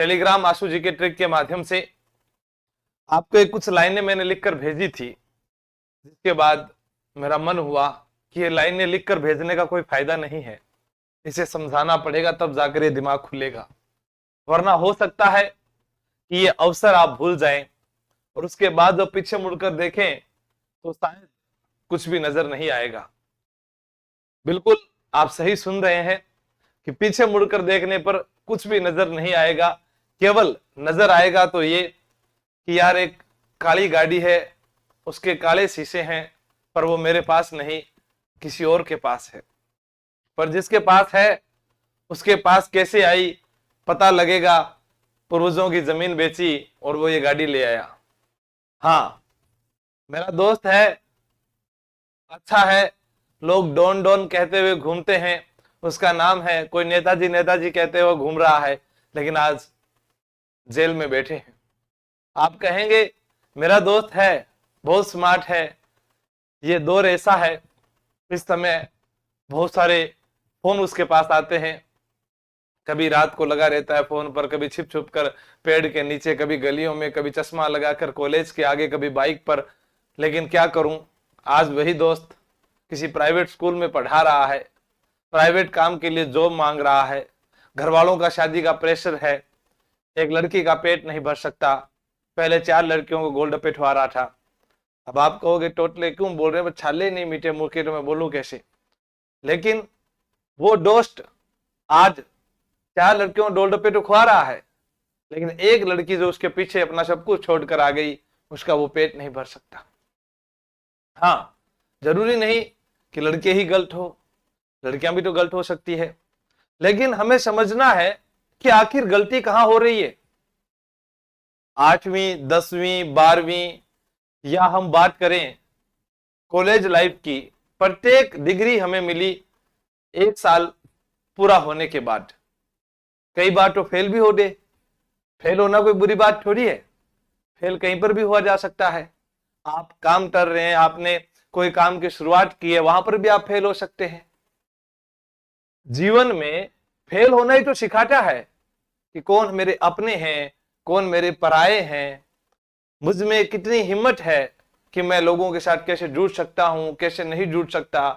Telegram आशु जी के trick के माध्यम से आपको एक कुछ लाइनें मैंने लिखकर भेजी थी, जिसके बाद मेरा मन हुआ कि ये लाइनें लिखकर भेजने का कोई फायदा नहीं है, इसे समझाना पड़ेगा तब जाकर ये दिमाग खुलेगा। वरना हो सकता है कि ये अवसर आप भूल जाएं और उसके बाद जब पीछे मुड़कर देखें तो शायद कुछ भी नजर नहीं आएगा। बिल्कुल आप सही सुन रहे हैं कि पीछे मुड़कर देखने पर कुछ भी नजर नहीं आएगा। केवल नजर आएगा तो ये कि यार एक काली गाड़ी है, उसके काले शीशे हैं, पर वो मेरे पास नहीं, किसी और के पास है। पर जिसके पास है उसके पास कैसे आई पता लगेगा। पूर्वजों की जमीन बेची और वो ये गाड़ी ले आया। हाँ, मेरा दोस्त है, अच्छा है, लोग डॉन डॉन कहते हुए घूमते हैं, उसका नाम है, कोई नेताजी नेताजी कहते हुए घूम रहा है, लेकिन आज जेल में बैठे हैं। आप कहेंगे मेरा दोस्त है, बहुत स्मार्ट है, ये दौर ऐसा है, इस समय बहुत सारे फोन उसके पास आते हैं, कभी रात को लगा रहता है फोन पर, कभी छिप छुप कर पेड़ के नीचे, कभी गलियों में, कभी चश्मा लगाकर कॉलेज के आगे, कभी बाइक पर। लेकिन क्या करूं, आज वही दोस्त किसी प्राइवेट स्कूल में पढ़ा रहा है, प्राइवेट काम के लिए जॉब मांग रहा है, घर वालों का शादी का प्रेशर है, एक लड़की का पेट नहीं भर सकता, पहले 4 लड़कियों को गोल्ड पिटवा रहा था। अब आप कहोगे टोटले क्यों बोल रहे हैं, छाले नहीं मीठे मुंह के, तो मैं बोलूं कैसे। लेकिन वो दोस्त आज 4 लड़कियों को गोल्ड पे तो खुआ रहा है, लेकिन एक लड़की जो उसके पीछे अपना सब कुछ छोड़कर आ गई, उसका वो पेट नहीं भर सकता। हाँ, जरूरी नहीं कि लड़के ही गलत हो, लड़कियां भी तो गलत हो सकती है, लेकिन हमें समझना है कि आखिर गलती कहां हो रही है। 8वीं 10वीं 12वीं या हम बात करें कॉलेज लाइफ की, प्रत्येक डिग्री हमें मिली 1 साल पूरा होने के बाद। कई बार तो फेल भी हो गए। फेल होना कोई बुरी बात थोड़ी है, फेल कहीं पर भी हुआ जा सकता है। आप काम कर रहे हैं, आपने कोई काम की शुरुआत की है, वहां पर भी आप फेल हो सकते हैं। जीवन में फेल होना ही तो सिखाता है कि कौन मेरे अपने हैं, कौन मेरे पराये हैं, मुझ में कितनी हिम्मत है कि मैं लोगों के साथ कैसे जुड़ सकता हूं, कैसे नहीं जुड़ सकता,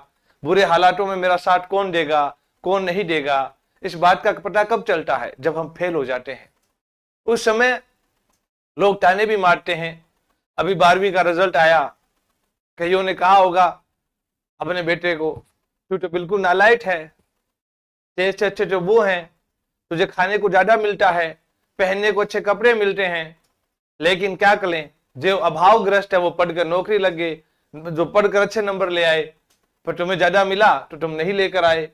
बुरे हालातों में मेरा साथ कौन देगा, कौन नहीं देगा। इस बात का पता कब चलता है, जब हम फेल हो जाते हैं। उस समय लोग ताने भी मारते हैं। अभी 12वीं का रिजल्ट आया, कईयों ने कहा होगा अपने बेटे को, तू तो बिल्कुल नालायक है, तेरे से अच्छे जो वो हैं, तुझे खाने को ज्यादा मिलता है, पहनने को अच्छे कपड़े मिलते हैं, लेकिन क्या करें, जो अभावग्रस्त है वो पढ़कर नौकरी लग गए, जो पढ़कर अच्छे नंबर ले आए, पर तुम्हें ज्यादा मिला तो तुम नहीं लेकर आए।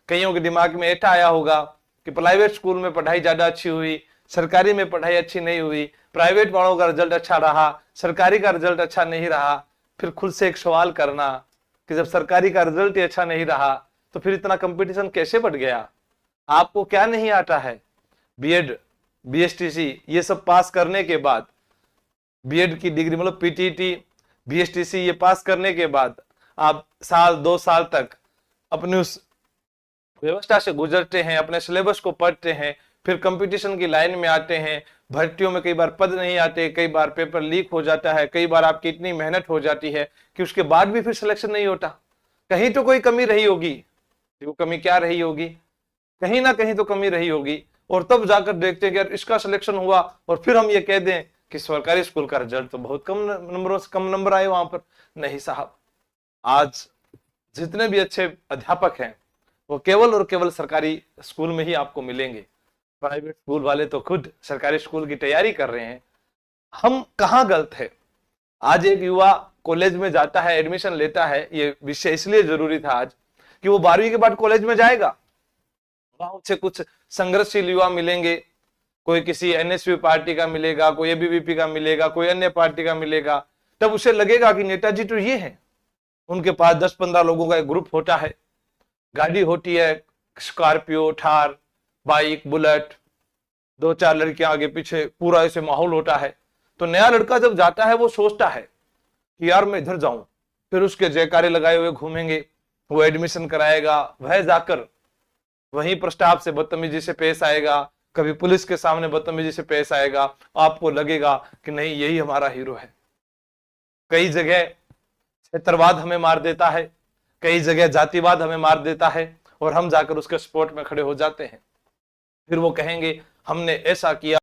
कईयों के दिमाग में ऐसा आया होगा कि प्राइवेट स्कूल में पढ़ाई ज्यादा अच्छी हुई, सरकारी में पढ़ाई अच्छी नहीं हुई, प्राइवेट वालों का रिजल्ट अच्छा रहा, सरकारी का रिजल्ट अच्छा नहीं रहा। फिर खुद से एक सवाल करना कि जब सरकारी का रिजल्ट ही अच्छा नहीं रहा तो फिर इतना कंपटीशन कैसे बढ़ गया। आपको क्या नहीं आता है, बीएड बीएसटीसी ये सब पास करने के बाद, बीएड की डिग्री मतलब पीटीटी बीएसटीसी ये पास करने के बाद आप 1-2 साल तक अपनी उस व्यवस्था से गुजरते हैं, अपने सिलेबस को पढ़ते हैं, फिर कंपटीशन की लाइन में आते हैं। भर्तियों में कई बार पद नहीं आते, कई बार पेपर लीक हो जाता है, कई बार आपकी इतनी मेहनत हो जाती है कि उसके बाद भी फिर सिलेक्शन नहीं होता। कहीं तो कोई कमी रही होगी, वो कमी क्या रही होगी, कहीं ना कहीं तो कमी रही होगी। और तब जाकर देखते हैं कि यार इसका सिलेक्शन हुआ, और फिर हम ये कह दें कि सरकारी स्कूल का रिजल्ट तो बहुत कम नंबरों से कम नंबर आए वहां पर। नहीं साहब, आज जितने भी अच्छे अध्यापक हैं वो केवल और केवल सरकारी स्कूल में ही आपको मिलेंगे। प्राइवेट स्कूल वाले तो खुद सरकारी स्कूल की तैयारी कर रहे हैं। हम कहाँ गलत है। आज एक युवा कॉलेज में जाता है, एडमिशन लेता है, ये विषय इसलिए जरूरी था आज कि वो 12वीं के बाद कॉलेज में जाएगा, वहां से कुछ संघर्षशील युवा मिलेंगे, कोई किसी एनएसयू पार्टी का मिलेगा, कोई एबीवीपी का मिलेगा, कोई अन्य पार्टी का मिलेगा। तब उसे लगेगा कि नेताजी तो ये है। उनके पास 10-15 लोगों का एक ग्रुप होता है, गाड़ी होती है, स्कॉर्पियो, थार, बाइक, बुलेट, 2-4 लड़कियां आगे पीछे, पूरा ऐसे माहौल होता है। तो नया लड़का जब जाता है वो सोचता है कि यार मैं इधर जाऊं, फिर उसके जयकारे लगाए हुए घूमेंगे, वो एडमिशन कराएगा, वह जाकर वहीं प्रस्ताव से बदतमीजी से पेश आएगा, कभी पुलिस के सामने बदतमीजी से पेश आएगा, आपको लगेगा कि नहीं यही हमारा हीरो है। कई जगह क्षेत्रवाद हमें मार देता है, कई जगह जातिवाद हमें मार देता है, और हम जाकर उसके सपोर्ट में खड़े हो जाते हैं। फिर वो कहेंगे हमने ऐसा किया,